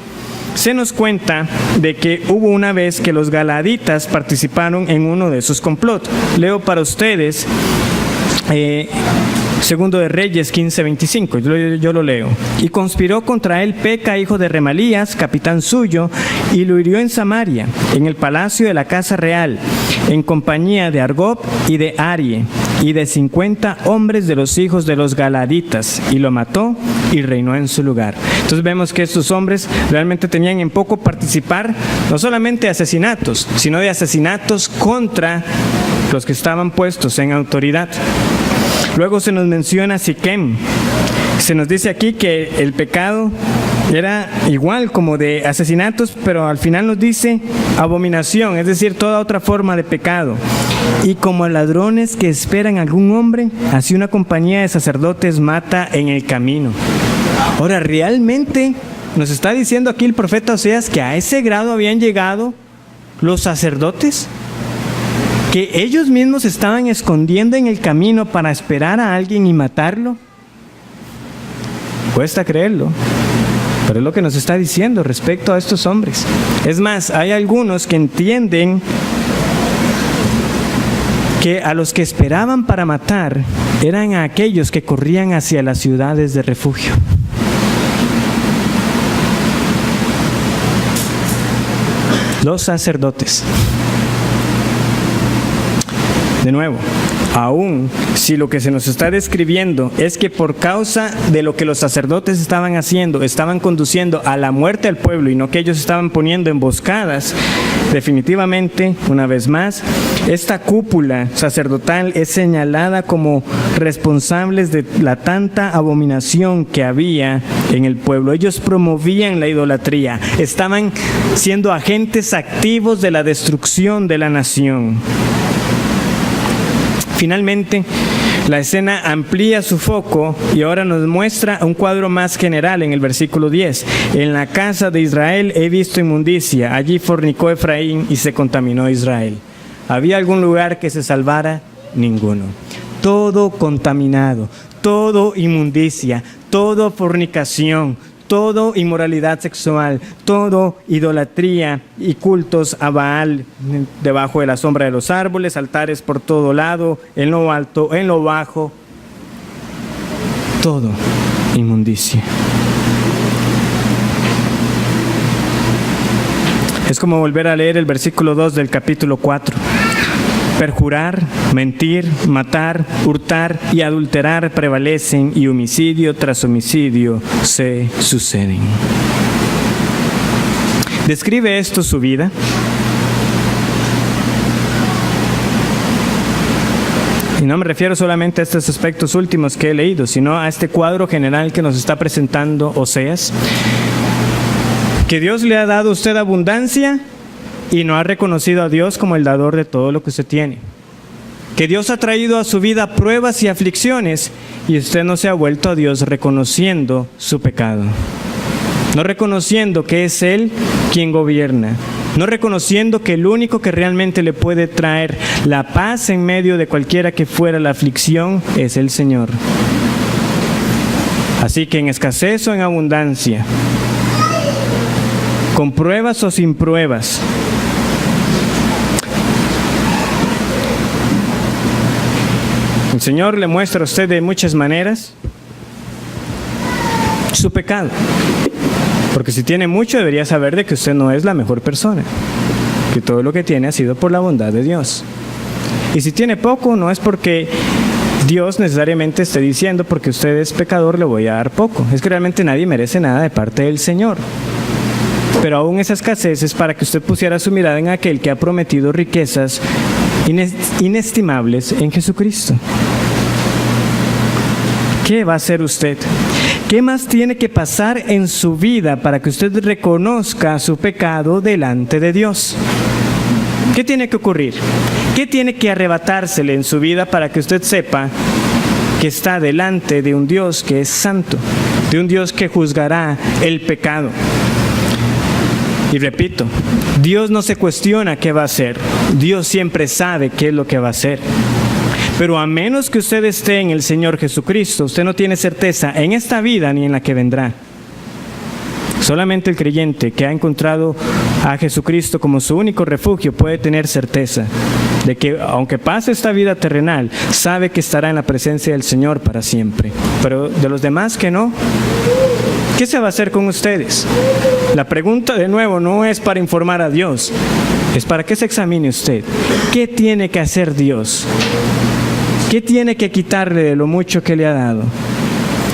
se nos cuenta de que hubo una vez que los galaditas participaron en uno de esos complots. Leo para ustedes Segundo de Reyes 15:25, yo lo leo. Y conspiró contra él Peca, hijo de Remalías, capitán suyo, y lo hirió en Samaria, en el palacio de la casa real, en compañía de Argob y de Arie, y de 50 hombres de los hijos de los galaditas, y lo mató y reinó en su lugar. Entonces vemos que estos hombres realmente tenían en poco participar, no solamente de asesinatos, sino de asesinatos contra los que estaban puestos en autoridad. Luego se nos menciona Siquem. Se nos dice aquí que el pecado era igual como de asesinatos, pero al final nos dice abominación, es decir, toda otra forma de pecado. Y como ladrones que esperan a algún hombre, así una compañía de sacerdotes mata en el camino. Ahora, realmente nos está diciendo aquí el profeta Oseas que a ese grado habían llegado los sacerdotes, que ellos mismos estaban escondiendo en el camino para esperar a alguien y matarlo. Cuesta creerlo, pero es lo que nos está diciendo respecto a estos hombres. Es más, hay algunos que entienden que a los que esperaban para matar eran a aquellos que corrían hacia las ciudades de refugio. Los sacerdotes. De nuevo, aún si lo que se nos está describiendo es que por causa de lo que los sacerdotes estaban haciendo, estaban conduciendo a la muerte al pueblo y no que ellos estaban poniendo emboscadas, definitivamente, una vez más, esta cúpula sacerdotal es señalada como responsables de la tanta abominación que había en el pueblo. Ellos promovían la idolatría, estaban siendo agentes activos de la destrucción de la nación. Finalmente, la escena amplía su foco y ahora nos muestra un cuadro más general en el versículo 10. En la casa de Israel he visto inmundicia, allí fornicó Efraín y se contaminó Israel. ¿Había algún lugar que se salvara? Ninguno. Todo contaminado, todo inmundicia, todo fornicación, todo inmoralidad sexual, todo idolatría y cultos a Baal debajo de la sombra de los árboles, altares por todo lado, en lo alto, en lo bajo, todo inmundicia. Es como volver a leer el versículo 2 del capítulo 4. Perjurar, mentir, matar, hurtar y adulterar prevalecen y homicidio tras homicidio se suceden. ¿Describe esto su vida? Y no me refiero solamente a estos aspectos últimos que he leído, sino a este cuadro general que nos está presentando Oseas. Que Dios le ha dado a usted abundancia y no ha reconocido a Dios como el dador de todo lo que usted tiene. Que Dios ha traído a su vida pruebas y aflicciones y usted no se ha vuelto a Dios reconociendo su pecado. No reconociendo que es Él quien gobierna. No reconociendo que el único que realmente le puede traer la paz en medio de cualquiera que fuera la aflicción es el Señor. Así que en escasez o en abundancia, con pruebas o sin pruebas, el Señor le muestra a usted de muchas maneras su pecado. Porque si tiene mucho, debería saber de que usted no es la mejor persona, que todo lo que tiene ha sido por la bondad de Dios. Y si tiene poco, no es porque Dios necesariamente esté diciendo, porque usted es pecador, le voy a dar poco. Es que realmente nadie merece nada de parte del Señor. Pero aún esa escasez es para que usted pusiera su mirada en aquel que ha prometido riquezas inestimables en Jesucristo. ¿Qué va a hacer usted? ¿Qué más tiene que pasar en su vida para que usted reconozca su pecado delante de Dios? ¿Qué tiene que ocurrir? ¿Qué tiene que arrebatársele en su vida para que usted sepa que está delante de un Dios que es santo, de un Dios que juzgará el pecado? Y repito, Dios no se cuestiona qué va a hacer. Dios siempre sabe qué es lo que va a hacer. Pero a menos que usted esté en el Señor Jesucristo, usted no tiene certeza en esta vida ni en la que vendrá. Solamente el creyente que ha encontrado a Jesucristo como su único refugio puede tener certeza de que aunque pase esta vida terrenal, sabe que estará en la presencia del Señor para siempre. Pero de los demás que no, ¿qué se va a hacer con ustedes? La pregunta de nuevo no es para informar a Dios, es para que se examine usted. ¿Qué tiene que hacer Dios? ¿Qué tiene que quitarle de lo mucho que le ha dado?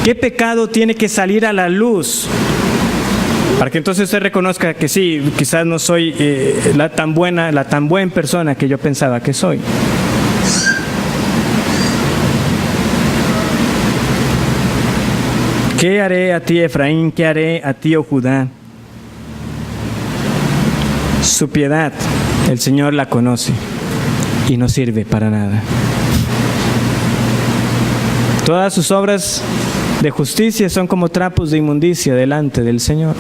¿Qué pecado tiene que salir a la luz? Para que entonces usted reconozca que sí, quizás no soy la tan buena persona que yo pensaba que soy. ¿Qué haré a ti, Efraín? ¿Qué haré a ti, oh Judá? Su piedad, el Señor la conoce y no sirve para nada. Todas sus obras de justicia son como trapos de inmundicia delante del Señor.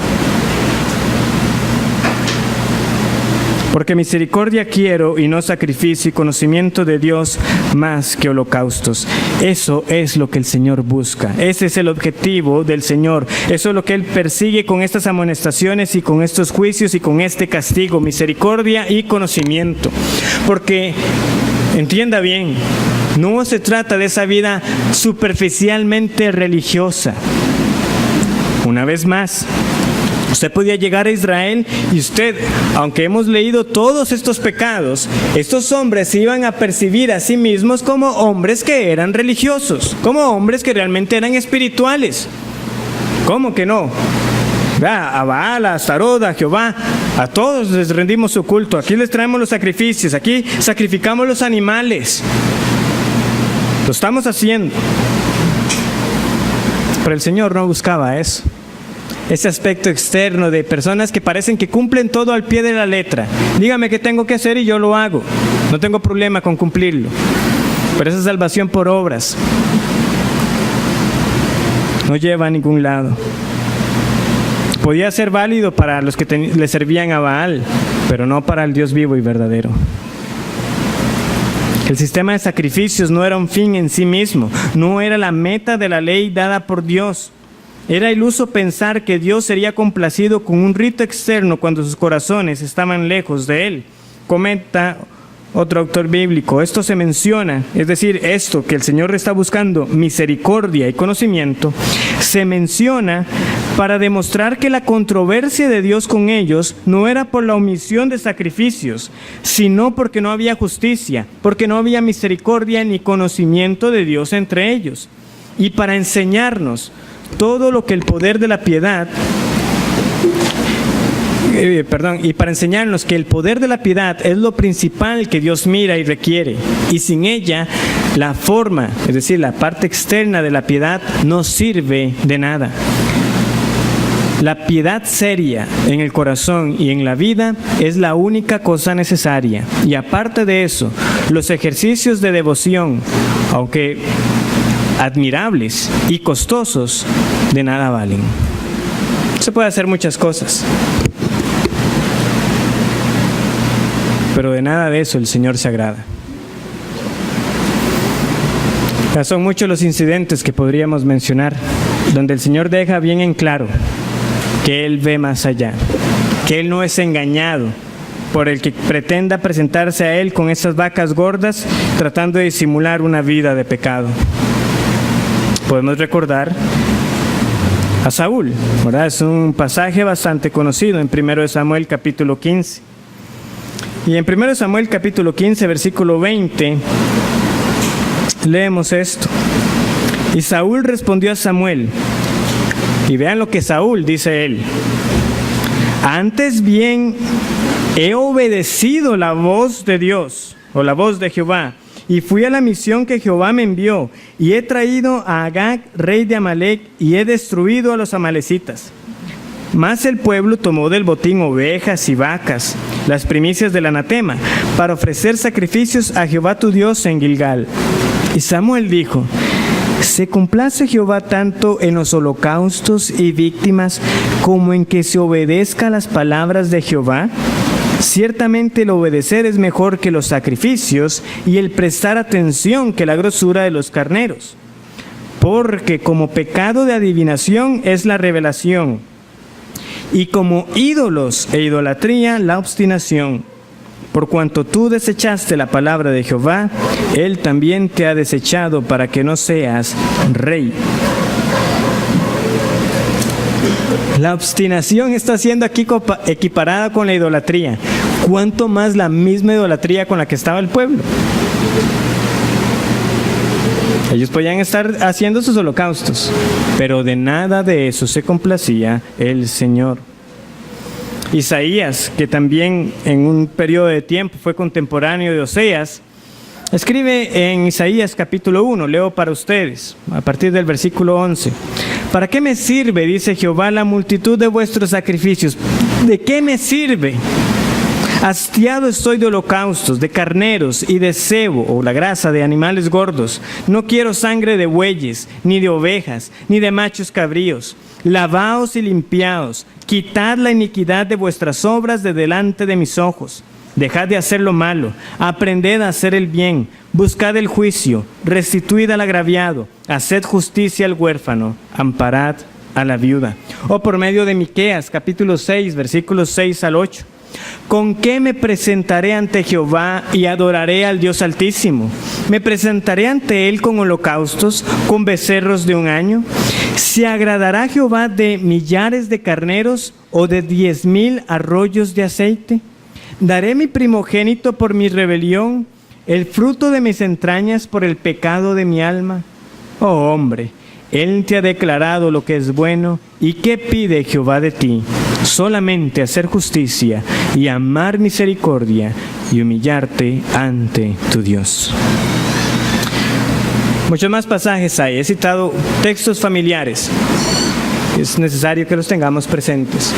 Porque misericordia quiero y no sacrificio, y conocimiento de Dios más que holocaustos. Eso es lo que el Señor busca. Ese es el objetivo del Señor. Eso es lo que Él persigue con estas amonestaciones y con estos juicios y con este castigo. Misericordia y conocimiento. Porque, entienda bien, no se trata de esa vida superficialmente religiosa. Una vez más, usted podía llegar a Israel y usted, aunque hemos leído todos estos pecados, estos hombres se iban a percibir a sí mismos como hombres que eran religiosos, como hombres que realmente eran espirituales. ¿Cómo que no? A Baal, a Astarot, a Jehová, a todos les rendimos su culto. Aquí les traemos los sacrificios, aquí sacrificamos los animales. Lo estamos haciendo. Pero el Señor no buscaba eso. Ese aspecto externo de personas que parecen que cumplen todo al pie de la letra. Dígame qué tengo que hacer y yo lo hago. No tengo problema con cumplirlo. Pero esa salvación por obras no lleva a ningún lado. Podía ser válido para los que le servían a Baal, pero no para el Dios vivo y verdadero. El sistema de sacrificios no era un fin en sí mismo, no era la meta de la ley dada por Dios. Era iluso pensar que Dios sería complacido con un rito externo cuando sus corazones estaban lejos de Él. Comenta otro autor bíblico, esto se menciona, es decir, esto que el Señor está buscando, misericordia y conocimiento, se menciona para demostrar que la controversia de Dios con ellos no era por la omisión de sacrificios, sino porque no había justicia, porque no había misericordia ni conocimiento de Dios entre ellos. Y para enseñarnos todo lo que el poder de la piedad, y para enseñarnos que el poder de la piedad es lo principal que Dios mira y requiere, y sin ella la forma, es decir, la parte externa de la piedad no sirve de nada. La piedad seria en el corazón y en la vida es la única cosa necesaria, y aparte de eso, los ejercicios de devoción, aunque admirables y costosos, de nada valen. Se puede hacer muchas cosas, pero de nada de eso el Señor se agrada. Ya son muchos los incidentes que podríamos mencionar, donde el Señor deja bien en claro que Él ve más allá, que Él no es engañado por el que pretenda presentarse a Él con esas vacas gordas tratando de disimular una vida de pecado. Podemos recordar a Saúl, ¿verdad? Es un pasaje bastante conocido en 1 Samuel capítulo 15. Y en 1 Samuel capítulo 15, versículo 20, leemos esto. Y Saúl respondió a Samuel, y vean lo que Saúl dice él: antes bien he obedecido la voz de Dios, o la voz de Jehová, y fui a la misión que Jehová me envió, y he traído a Agag, rey de Amalec, y he destruido a los amalecitas. Mas el pueblo tomó del botín ovejas y vacas, las primicias del anatema, para ofrecer sacrificios a Jehová tu Dios en Gilgal. Y Samuel dijo: ¿se complace Jehová tanto en los holocaustos y víctimas como en que se obedezca a las palabras de Jehová? Ciertamente el obedecer es mejor que los sacrificios, y el prestar atención que la grosura de los carneros. Porque como pecado de adivinación es la revelación, y como ídolos e idolatría la obstinación. Por cuanto tú desechaste la palabra de Jehová, Él también te ha desechado para que no seas rey. La obstinación está siendo aquí equiparada con la idolatría. ¿Cuánto más la misma idolatría con la que estaba el pueblo? Ellos podían estar haciendo sus holocaustos, pero de nada de eso se complacía el Señor. Isaías, que también en un periodo de tiempo fue contemporáneo de Oseas, escribe en Isaías capítulo 1, leo para ustedes, a partir del versículo 11. ¿Para qué me sirve, dice Jehová, la multitud de vuestros sacrificios? ¿De qué me sirve? Hastiado estoy de holocaustos, de carneros y de cebo, o la grasa de animales gordos. No quiero sangre de bueyes, ni de ovejas, ni de machos cabríos. Lavaos y limpiaos, quitad la iniquidad de vuestras obras de delante de mis ojos. Dejad de hacer lo malo, aprended a hacer el bien, buscad el juicio, restituid al agraviado, haced justicia al huérfano, amparad a la viuda. O por medio de Miqueas, capítulo 6, versículos 6 al 8. ¿Con qué me presentaré ante Jehová y adoraré al Dios Altísimo? ¿Me presentaré ante Él con holocaustos, con becerros de un año? ¿Se agradará Jehová de millares de carneros o de 10,000 arroyos de aceite? ¿Daré mi primogénito por mi rebelión, el fruto de mis entrañas por el pecado de mi alma? Oh hombre, Él te ha declarado lo que es bueno, ¿y qué pide Jehová de ti? Solamente hacer justicia y amar misericordia y humillarte ante tu Dios. Muchos más pasajes hay. He citado textos familiares. Es necesario que los tengamos presentes.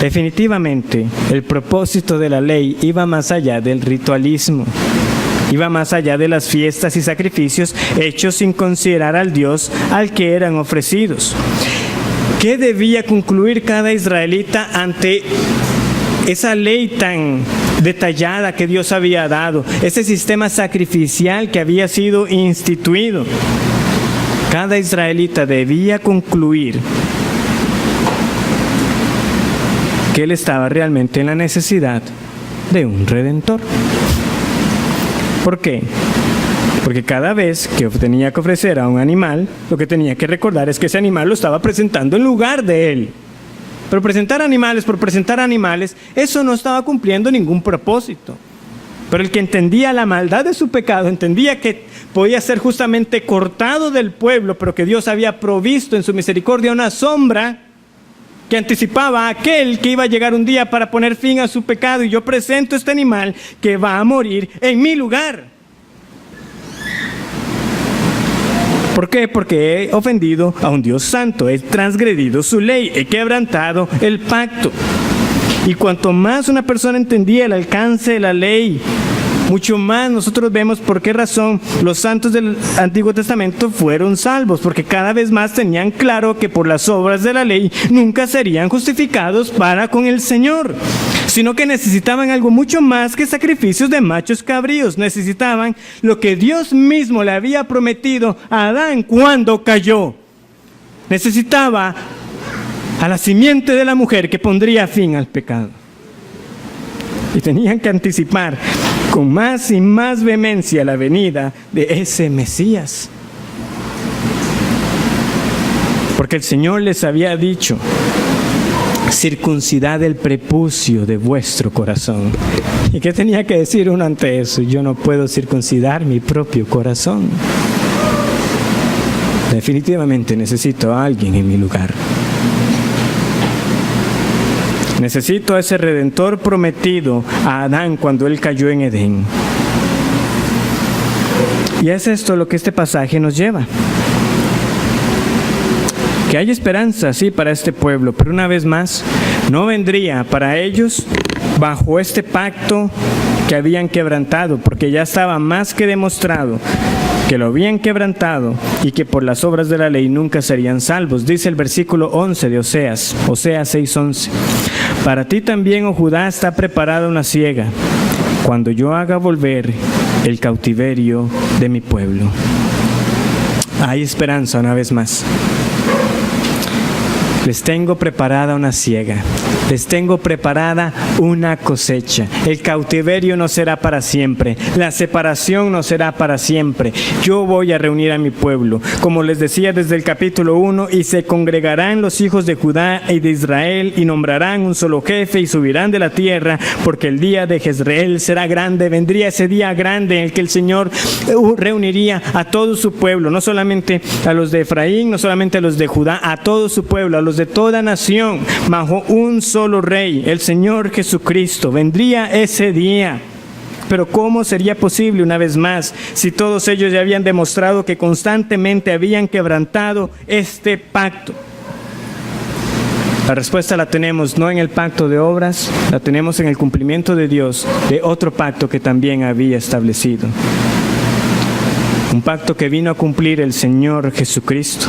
Definitivamente, el propósito de la ley iba más allá del ritualismo. Iba más allá de las fiestas y sacrificios hechos sin considerar al Dios al que eran ofrecidos. ¿Qué debía concluir cada israelita ante esa ley tan detallada que Dios había dado, ese sistema sacrificial que había sido instituido? Cada israelita debía concluir que él estaba realmente en la necesidad de un redentor. ¿Por qué? Porque cada vez que tenía que ofrecer a un animal, lo que tenía que recordar es que ese animal lo estaba presentando en lugar de él. Pero presentar animales por presentar animales, eso no estaba cumpliendo ningún propósito. Pero el que entendía la maldad de su pecado, entendía que podía ser justamente cortado del pueblo, pero que Dios había provisto en su misericordia una sombra que anticipaba a aquel que iba a llegar un día para poner fin a su pecado. Y yo presento este animal que va a morir en mi lugar. ¿Por qué? Porque he ofendido a un Dios santo, he transgredido su ley, he quebrantado el pacto. Y cuanto más una persona entendía el alcance de la ley, mucho más nosotros vemos por qué razón los santos del Antiguo Testamento fueron salvos, porque cada vez más tenían claro que por las obras de la ley nunca serían justificados para con el Señor, sino que necesitaban algo mucho más que sacrificios de machos cabríos. Necesitaban lo que Dios mismo le había prometido a Adán cuando cayó. Necesitaba a la simiente de la mujer que pondría fin al pecado. Y tenían que anticipar con más y más vehemencia la venida de ese Mesías. Porque el Señor les había dicho: circuncidad el prepucio de vuestro corazón. ¿Y qué tenía que decir uno ante eso? Yo no puedo circuncidar mi propio corazón. Definitivamente necesito a alguien en mi lugar. Necesito a ese Redentor prometido a Adán cuando él cayó en Edén. Y es esto lo que este pasaje nos lleva. Que hay esperanza, sí, para este pueblo, pero una vez más, no vendría para ellos bajo este pacto que habían quebrantado, porque ya estaba más que demostrado que lo habían quebrantado y que por las obras de la ley nunca serían salvos. Dice el versículo 11 de Oseas 6:11. Para ti también, oh Judá, está preparada una siega, cuando yo haga volver el cautiverio de mi pueblo. Hay esperanza una vez más. Les tengo preparada una siega, les tengo preparada una cosecha. El cautiverio no será para siempre, la separación no será para siempre. Yo voy a reunir a mi pueblo, como les decía desde el capítulo 1, y se congregarán los hijos de Judá y de Israel, y nombrarán un solo jefe, y subirán de la tierra, porque el día de Jezreel será grande. Vendría ese día grande en el que el Señor reuniría a todo su pueblo, no solamente a los de Efraín, no solamente a los de Judá, a todo su pueblo, a los de toda nación, bajo un solo rey, el Señor Jesucristo. Vendría ese día. Pero ¿cómo sería posible una vez más si todos ellos ya habían demostrado que constantemente habían quebrantado este pacto? La respuesta la tenemos no en el pacto de obras, la tenemos en el cumplimiento de Dios de otro pacto que también había establecido. Un pacto que vino a cumplir el Señor Jesucristo.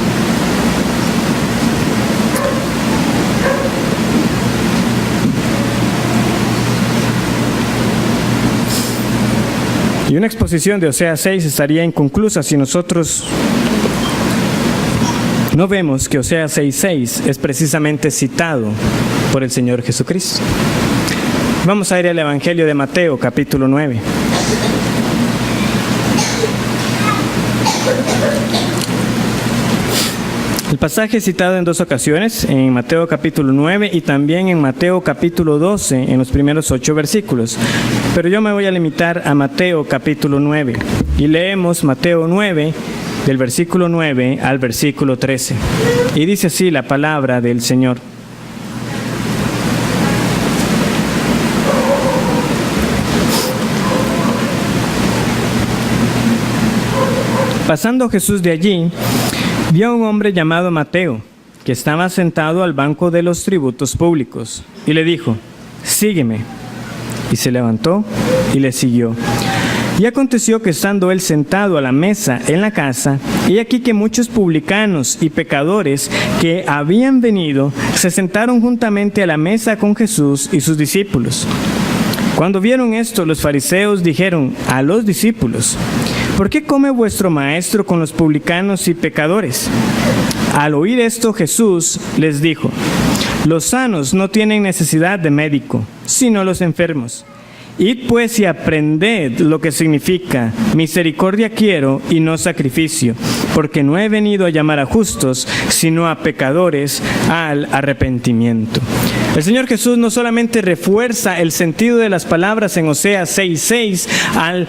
Y una exposición de Oseas 6 estaría inconclusa si nosotros no vemos que Oseas 6:6 es precisamente citado por el Señor Jesucristo. Vamos a ir al Evangelio de Mateo, capítulo 9. El pasaje es citado en dos ocasiones, en Mateo capítulo 9 y también en Mateo capítulo 12, en los primeros 8 versículos. Pero yo me voy a limitar a Mateo capítulo 9 y leemos Mateo 9, del versículo 9 al versículo 13. Y dice así la palabra del Señor. Pasando Jesús de allí, vio a un hombre llamado Mateo, que estaba sentado al banco de los tributos públicos, y le dijo: sígueme. Y se levantó y le siguió. Y aconteció que estando él sentado a la mesa en la casa, he aquí que muchos publicanos y pecadores que habían venido se sentaron juntamente a la mesa con Jesús y sus discípulos. Cuando vieron esto, los fariseos dijeron a los discípulos: ¿por qué come vuestro maestro con los publicanos y pecadores? Al oír esto, Jesús les dijo: los sanos no tienen necesidad de médico, sino los enfermos. Id pues y aprended lo que significa: misericordia quiero y no sacrificio, porque no he venido a llamar a justos, sino a pecadores al arrepentimiento. El Señor Jesús no solamente refuerza el sentido de las palabras en Oseas 6:6 al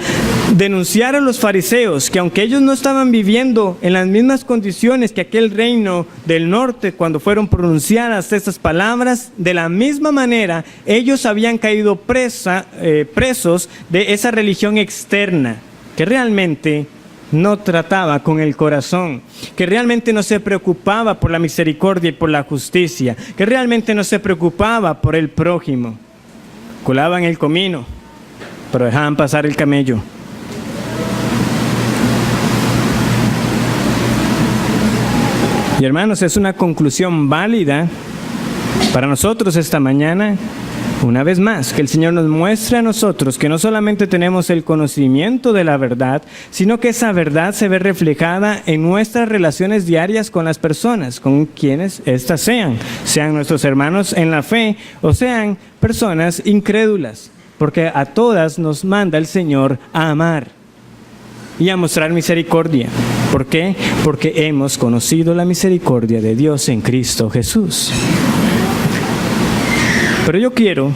denunciar a los fariseos que aunque ellos no estaban viviendo en las mismas condiciones que aquel reino del norte cuando fueron pronunciadas estas palabras, de la misma manera ellos habían caído presos de esa religión externa que realmente no trataba con el corazón, que realmente no se preocupaba por la misericordia y por la justicia, que realmente no se preocupaba por el prójimo. Colaban el comino, pero dejaban pasar el camello. Y hermanos, es una conclusión válida para nosotros esta mañana, una vez más, que el Señor nos muestre a nosotros que no solamente tenemos el conocimiento de la verdad, sino que esa verdad se ve reflejada en nuestras relaciones diarias con las personas, con quienes éstas sean nuestros hermanos en la fe o sean personas incrédulas, porque a todas nos manda el Señor a amar y a mostrar misericordia. ¿Por qué? Porque hemos conocido la misericordia de Dios en Cristo Jesús. Pero yo quiero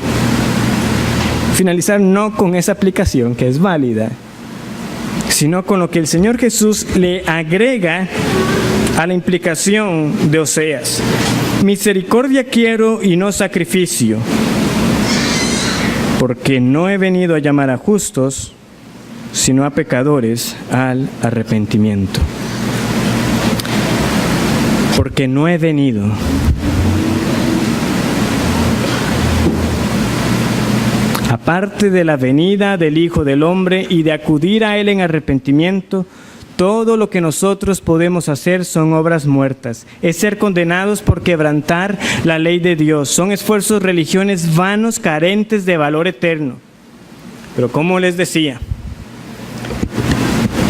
finalizar no con esa aplicación que es válida, sino con lo que el Señor Jesús le agrega a la implicación de Oseas. Misericordia quiero y no sacrificio, porque no he venido a llamar a justos, sino a pecadores al arrepentimiento. Porque no he venido. Aparte de la venida del Hijo del Hombre y de acudir a Él en arrepentimiento, todo lo que nosotros podemos hacer son obras muertas. Es ser condenados por quebrantar la ley de Dios. Son esfuerzos religiones vanos, carentes de valor eterno. Pero como les decía,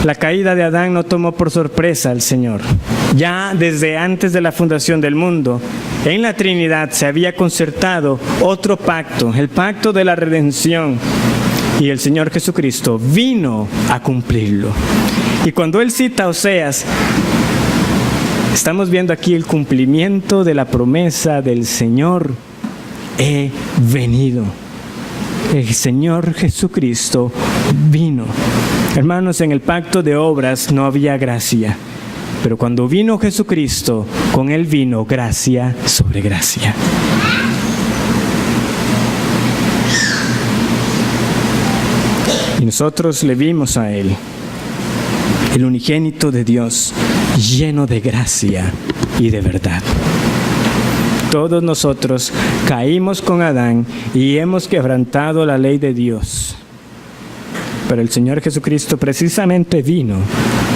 la caída de Adán no tomó por sorpresa al Señor. Ya desde antes de la fundación del mundo, en la Trinidad se había concertado otro pacto, el pacto de la redención. Y el Señor Jesucristo vino a cumplirlo. Y cuando Él cita a Oseas, estamos viendo aquí el cumplimiento de la promesa del Señor. He venido. El Señor Jesucristo vino. Hermanos, en el pacto de obras no había gracia, pero cuando vino Jesucristo, con Él vino gracia sobre gracia. Y nosotros le vimos a Él, el unigénito de Dios, lleno de gracia y de verdad. Todos nosotros caímos con Adán y hemos quebrantado la ley de Dios. Pero el Señor Jesucristo precisamente vino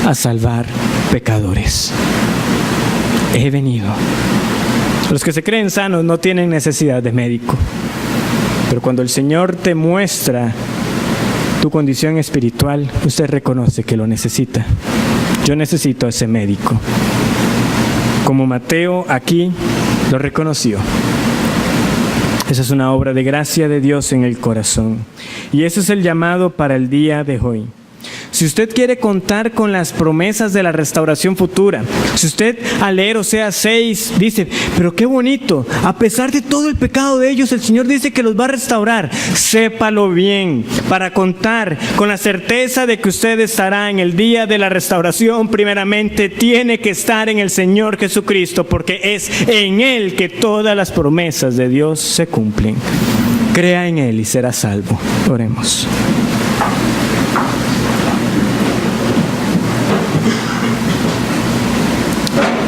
a salvar pecadores. He venido. Los que se creen sanos no tienen necesidad de médico. Pero cuando el Señor te muestra tu condición espiritual, usted reconoce que lo necesita. Yo necesito a ese médico. Como Mateo aquí lo reconoció. Esa es una obra de gracia de Dios en el corazón. Y ese es el llamado para el día de hoy. Si usted quiere contar con las promesas de la restauración futura, si usted al leer Oseas 6 dice, pero qué bonito, a pesar de todo el pecado de ellos, el Señor dice que los va a restaurar. Sépalo bien, para contar con la certeza de que usted estará en el día de la restauración, primeramente tiene que estar en el Señor Jesucristo, porque es en Él que todas las promesas de Dios se cumplen. Crea en Él y será salvo. Oremos.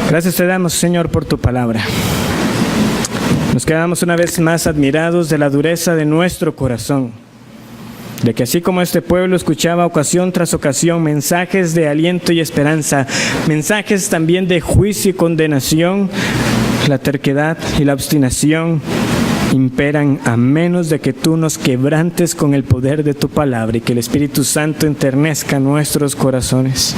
Gracias te damos, Señor, por tu palabra. Nos quedamos una vez más admirados de la dureza de nuestro corazón, de que así como este pueblo escuchaba ocasión tras ocasión mensajes de aliento y esperanza, mensajes también de juicio y condenación, la terquedad y la obstinación imperan a menos de que tú nos quebrantes con el poder de tu palabra y que el Espíritu Santo enternezca nuestros corazones.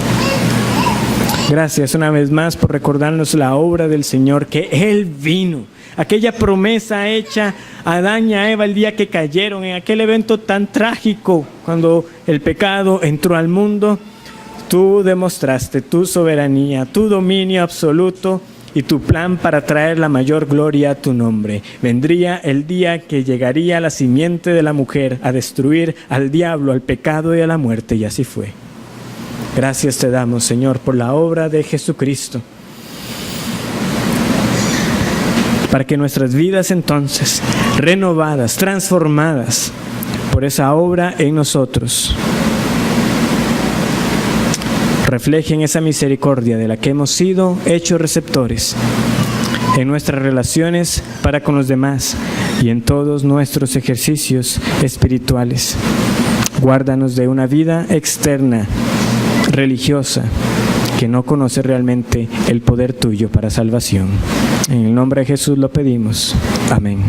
Gracias una vez más por recordarnos la obra del Señor, que Él vino. Aquella promesa hecha a Adán y a Eva el día que cayeron, en aquel evento tan trágico, cuando el pecado entró al mundo, tú demostraste tu soberanía, tu dominio absoluto y tu plan para traer la mayor gloria a tu nombre. Vendría el día que llegaría la simiente de la mujer a destruir al diablo, al pecado y a la muerte, y así fue. Gracias te damos, Señor, por la obra de Jesucristo, para que nuestras vidas entonces, renovadas, transformadas por esa obra en nosotros, reflejen esa misericordia de la que hemos sido hechos receptores en nuestras relaciones para con los demás y en todos nuestros ejercicios espirituales. Guárdanos de una vida externa, religiosa, que no conoce realmente el poder tuyo para salvación. En el nombre de Jesús lo pedimos. Amén.